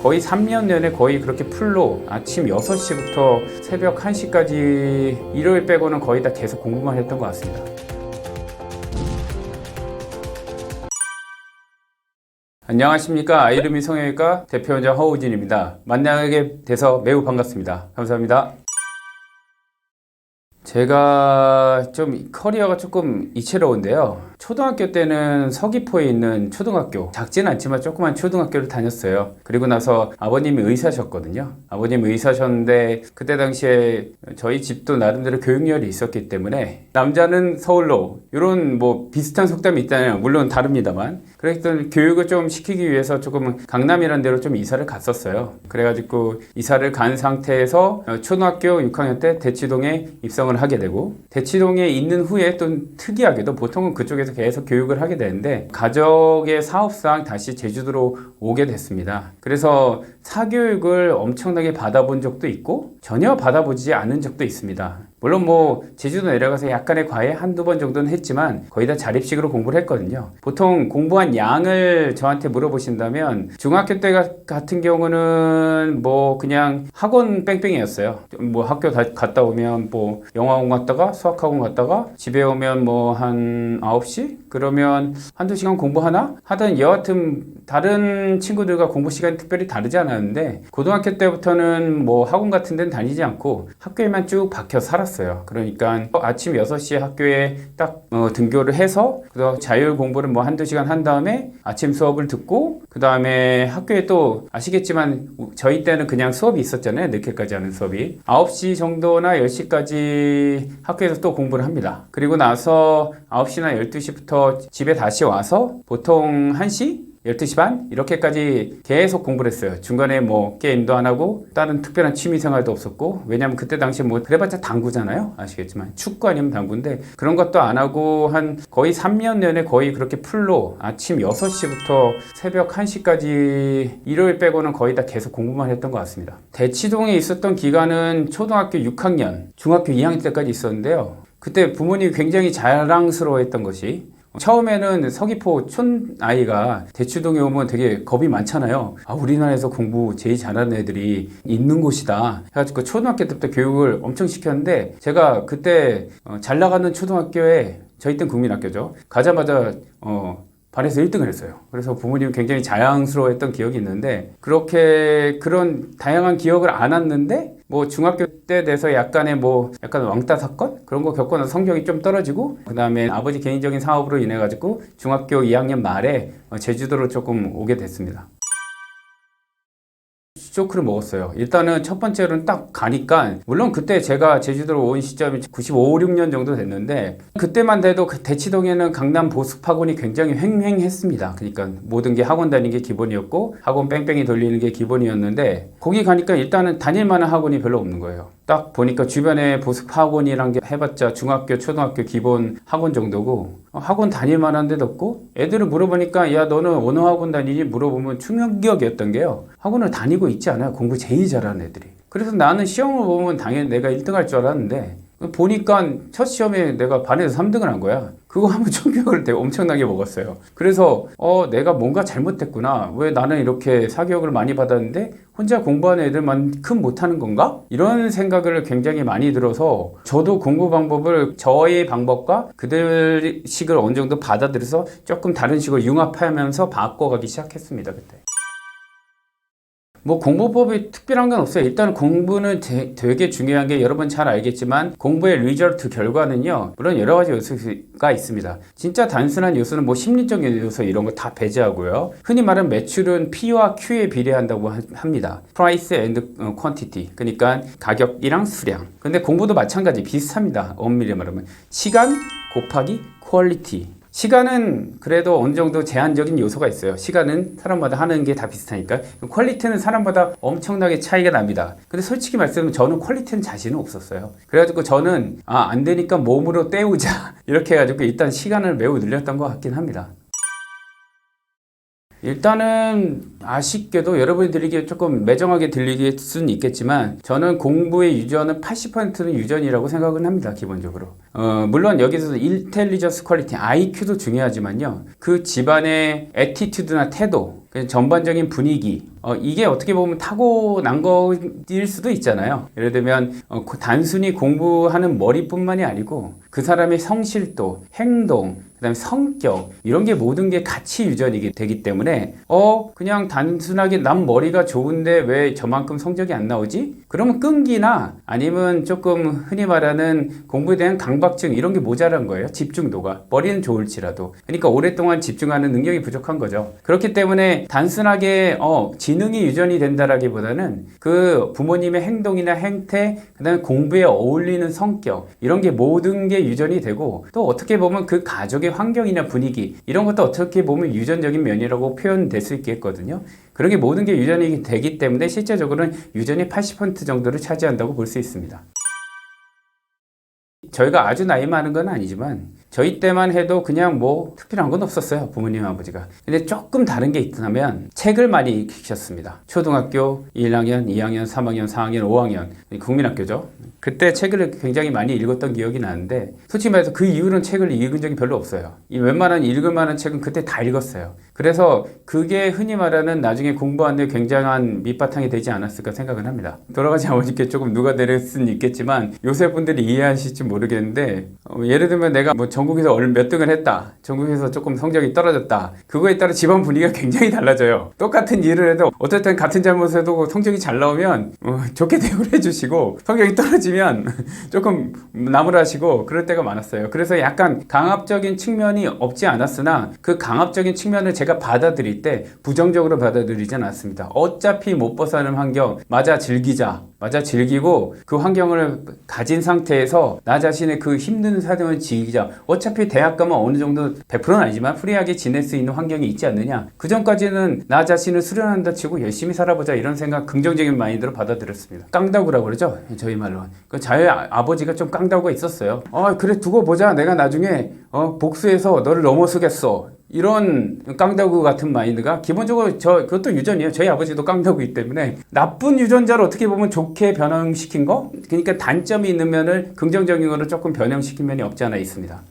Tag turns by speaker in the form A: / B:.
A: 거의 3년 내내 거의 그렇게 풀로 아침 6시부터 새벽 1시까지 일요일 빼고는 거의 다 계속 공부만 했던 것 같습니다. 안녕하십니까. 아이루미 성형외과 대표원장 허우진입니다. 만나게 돼서 매우 반갑습니다. 감사합니다. 제가 좀 커리어가 조금 이채로운데요. 초등학교 때는 서귀포에 있는 초등학교, 작지는 않지만 조그만 초등학교를 다녔어요. 그리고 나서 아버님이 의사셨거든요. 아버님이 의사셨는데 그때 당시에 저희 집도 나름대로 교육열이 있었기 때문에 남자는 서울로, 이런 뭐 비슷한 속담이 있다면 물론 다릅니다만, 그랬던 교육을 좀 시키기 위해서 조금 강남이라는 데로 좀 이사를 갔었어요. 그래가지고 이사를 간 상태에서 초등학교 6학년 때 대치동에 입성을 하게 되고, 대치동에 있는 후에 또 특이하게도 보통은 그쪽에서 계속 교육을 하게 되는데 가족의 사업상 다시 제주도로 오게 됐습니다. 그래서 사교육을 엄청나게 받아본 적도 있고 전혀 받아보지 않은 적도 있습니다. 물론 뭐 제주도 내려가서 약간의 과외 한두 번 정도는 했지만 거의 다 자립식으로 공부를 했거든요. 보통 공부한 양을 저한테 물어보신다면 중학교 때 같은 경우는 뭐 그냥 학원 뺑뺑이였어요. 뭐 학교 갔다 오면 뭐 영어학원 갔다가 수학학원 갔다가 집에 오면 뭐 한 9시? 그러면 한두 시간 공부하나? 하던 여하튼 다른 친구들과 공부 시간이 특별히 다르지 않았는데 고등학교 때부터는 뭐 학원 같은 데는 다니지 않고 학교에만 쭉 박혀 살았어요. 그러니까 아침 6시에 학교에 딱 등교를 해서 그다음 자율 공부를 뭐 한두 시간 한 다음에 아침 수업을 듣고 그 다음에 학교에 또 아시겠지만 저희 때는 그냥 수업이 있었잖아요. 늦게까지 하는 수업이 9시 정도나 10시까지 학교에서 또 공부를 합니다. 그리고 나서 9시나 12시부터 집에 다시 와서 보통 1시? 12시 반? 이렇게까지 계속 공부를 했어요. 중간에 뭐 게임도 안 하고 다른 특별한 취미 생활도 없었고, 왜냐면 그때 당시에 뭐 그래봤자 당구잖아요. 아시겠지만 축구 아니면 당구인데 그런 것도 안 하고 한 거의 3년 내내 거의 그렇게 풀로 아침 6시부터 새벽 1시까지 일요일 빼고는 거의 다 계속 공부만 했던 것 같습니다. 대치동에 있었던 기간은 초등학교 6학년, 중학교 2학년 때까지 있었는데요. 그때 부모님이 굉장히 자랑스러워했던 것이, 처음에는 서귀포 촌 아이가 대치동에 오면 되게 겁이 많잖아요. 아, 우리나라에서 공부 제일 잘하는 애들이 있는 곳이다 해가지고 초등학교 때부터 교육을 엄청 시켰는데, 제가 그때 잘 나가는 초등학교에, 저희 땐 국민학교죠, 가자마자 반에서 1등을 했어요. 그래서 부모님이 굉장히 자랑스러워했던 기억이 있는데, 그렇게 그런 다양한 기억을 안 왔는데 뭐 중학교 때 돼서 약간 왕따 사건? 그런 거 겪고 나서 성적이 좀 떨어지고, 그 다음에 아버지 개인적인 사업으로 인해 가지고 중학교 2학년 말에 제주도로 조금 오게 됐습니다. 쇼크를 먹었어요. 일단은 첫 번째로는 딱 가니까, 물론 그때 제가 제주도로 온 시점이 95, 6년 정도 됐는데 그때만 돼도 그 대치동에는 강남 보습학원이 굉장히 횡행했습니다. 그러니까 모든 게 학원 다니는 게 기본이었고 학원 뺑뺑이 돌리는 게 기본이었는데, 거기 가니까 일단은 다닐 만한 학원이 별로 없는 거예요. 딱 보니까 주변에 보습학원이란 게 해봤자 중학교, 초등학교 기본 학원 정도고 학원 다닐 만한 데도 없고, 애들을 물어보니까 야 너는 어느 학원 다니니 물어보면 충격이었던 게요, 학원을 다니고 있지 않아요. 공부 제일 잘하는 애들이. 그래서 나는 시험을 보면 당연히 내가 1등 할 줄 알았는데 보니까 첫 시험에 내가 반에서 3등을 한 거야. 그거 하면 충격을 되게 엄청나게 먹었어요. 그래서 내가 뭔가 잘못했구나. 왜 나는 이렇게 사교육을 많이 받았는데 혼자 공부하는 애들만큼 못하는 건가? 이런 생각을 굉장히 많이 들어서 저도 공부 방법을 저의 방법과 그들 식을 어느 정도 받아들여서 조금 다른 식으로 융합하면서 바꿔가기 시작했습니다. 그때. 뭐 공부법이 특별한 건 없어요. 일단 공부는 되게 중요한 게, 여러분 잘 알겠지만 공부의 리저트 결과는요, 물론 여러 가지 요소가 있습니다. 진짜 단순한 요소는 뭐 심리적인 요소 이런 거 다 배제하고요. 흔히 말하는 매출은 P와 Q에 비례한다고 합니다. Price and Quantity. 그러니까 가격이랑 수량. 근데 공부도 마찬가지 비슷합니다. 엄밀히 말하면 시간 곱하기 퀄리티. 시간은 그래도 어느 정도 제한적인 요소가 있어요. 시간은 사람마다 하는 게 다 비슷하니까. 퀄리티는 사람마다 엄청나게 차이가 납니다. 근데 솔직히 말씀드리면 저는 퀄리티는 자신은 없었어요. 그래가지고 저는 안 되니까 몸으로 때우자 이렇게 해가지고 일단 시간을 매우 늘렸던 것 같긴 합니다. 일단은 아쉽게도 여러분이 들리기에 조금 매정하게 들리길 수는 있겠지만 저는 공부의 유전은 80%는 유전이라고 생각은 합니다. 기본적으로. 물론 여기서 인텔리전스 퀄리티, IQ도 중요하지만요. 그 집안의 애티튜드나 태도, 전반적인 분위기, 이게 어떻게 보면 타고난 거일 수도 있잖아요. 예를 들면 단순히 공부하는 머리뿐만이 아니고 그 사람의 성실도, 행동, 그다음에 성격 이런 게 모든 게 같이 유전이 되기 때문에 그냥 단순하게 난 머리가 좋은데 왜 저만큼 성적이 안 나오지? 그러면 끈기나 아니면 조금 흔히 말하는 공부에 대한 강박증 이런 게 모자란 거예요. 집중도가. 머리는 좋을지라도. 그러니까 오랫동안 집중하는 능력이 부족한 거죠. 그렇기 때문에 단순하게 지능이 유전이 된다라기보다는 그 부모님의 행동이나 행태, 그다음에 공부에 어울리는 성격 이런 게 모든 게 유전이 되고 또 어떻게 보면 그 가족의 환경이나 분위기 이런 것도 어떻게 보면 유전적인 면이라고 표현될 수 있겠거든요. 그런 게 모든 게 유전이 되기 때문에 실제적으로는 유전이 80% 정도를 차지한다고 볼 수 있습니다. 저희가 아주 나이 많은 건 아니지만 저희 때만 해도 그냥 뭐 특별한 건 없었어요. 부모님 아버지가. 근데 조금 다른 게 있다면 책을 많이 읽히셨습니다. 초등학교 1학년, 2학년, 3학년, 4학년, 5학년 국민학교죠. 그때 책을 굉장히 많이 읽었던 기억이 나는데 솔직히 말해서 그 이후로는 책을 읽은 적이 별로 없어요. 이 웬만한 읽을 만한 책은 그때 다 읽었어요. 그래서 그게 흔히 말하는 나중에 공부하는 데 굉장한 밑바탕이 되지 않았을까 생각을 합니다. 돌아가신 아버지께 조금 누가 되릴 수는 있겠지만 요새 분들이 이해하실지 모르겠는데 예를 들면 내가 뭐 전국에서 몇 등을 했다. 전국에서 조금 성적이 떨어졌다. 그거에 따라 집안 분위기가 굉장히 달라져요. 똑같은 일을 해도 어쨌든 같은 잘못을 해도 성적이 잘 나오면 좋게 대우를 해주시고 성적이 떨어지면 조금 나무라시고 그럴 때가 많았어요. 그래서 약간 강압적인 측면이 없지 않았으나 그 강압적인 측면을 제가 받아들일 때 부정적으로 받아들이진 않습니다. 어차피 못 벗어나는 환경 맞아 즐기자. 맞아 즐기고 그 환경을 가진 상태에서 나 자신의 그 힘든 사정을 즐기자. 어차피 대학 가면 어느 정도 100%는 아니지만 프리하게 지낼 수 있는 환경이 있지 않느냐. 그 전까지는 나 자신을 수련한다 치고 열심히 살아보자 이런 생각 긍정적인 마인드로 받아들였습니다. 깡다구라고 그러죠. 저희 말로. 저희 아버지가 좀 깡다구가 있었어요. 그래 두고 보자. 내가 나중에 복수해서 너를 넘어서겠어. 이런 깡다구 같은 마인드가 기본적으로 그것도 유전이에요. 저희 아버지도 깡다구이기 때문에 나쁜 유전자를 어떻게 보면 좋게 변형시킨 거? 그러니까 단점이 있는 면을 긍정적인 거로 조금 변형시킨 면이 없지 않아 있습니다.